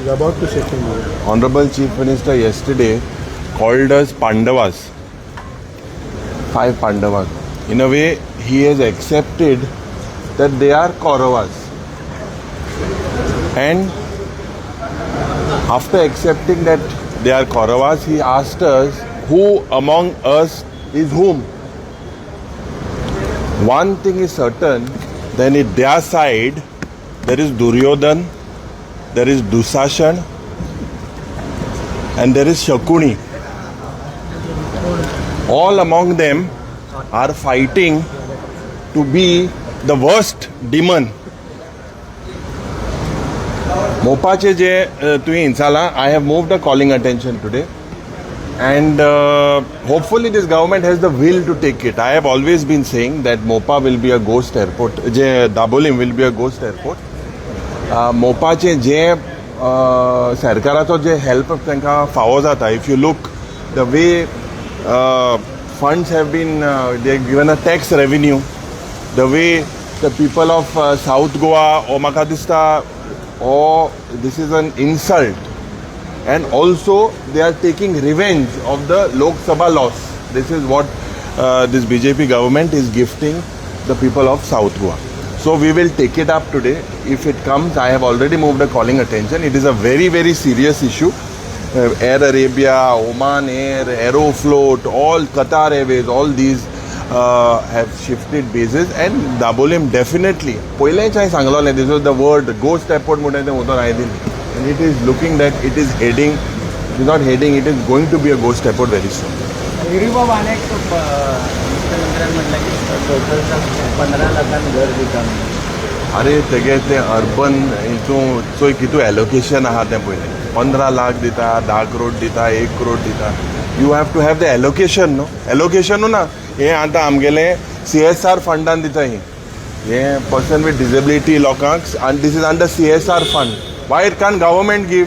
You're about to shake him. Honorable Chief Minister yesterday called us Pandavas. 5 Pandavas. In a way, he has accepted that they are Kauravas. And after accepting that they are Kauravas, he asked us, who among us is whom? One thing is certain, then at their side, there is Duryodhan, there is Dusashan, and there is Shakuni. All among them are fighting to be the worst demon. Mopache je tui insala, I have moved a calling attention today, and hopefully this government has the will to take it. I have always been saying that Mopa will be a ghost airport, je Dabolim will be a ghost airport. Mopache je सरकाराचो जे help तांकां फावो जाता. If you look the way funds have been they given a tax revenue, the way the people of South Goa, or म्हाका दिसता, or this is an insult, and also they are taking revenge of the Lok Sabha loss. This is what this BJP government is gifting the people of South Goa. So we will take it up today. If it comes, I have already moved a calling attention. It is a very, very serious issue. Air Arabia, Oman Air, Aeroflot, all Qatar Airways, all these have shifted bases, and Dabolim definitely. This was the word ghost airport, and it is looking that it is heading. It is not heading. It is going to be a ghost airport very soon. अरे तेगे ते urban हितू चोय कितू allocation आहा तें पयलें 15 लाख दिता 10 करोड दिता 1 करोड दिता. You have to have the allocation न्हू. एलोकेशन न्हू ना, हे आतां आमगेले CSR फंडान दिता. हे पर्सन विथ डिसेबिलिटी लोकांक, आनी this is under CSR fund. Why it can't government give?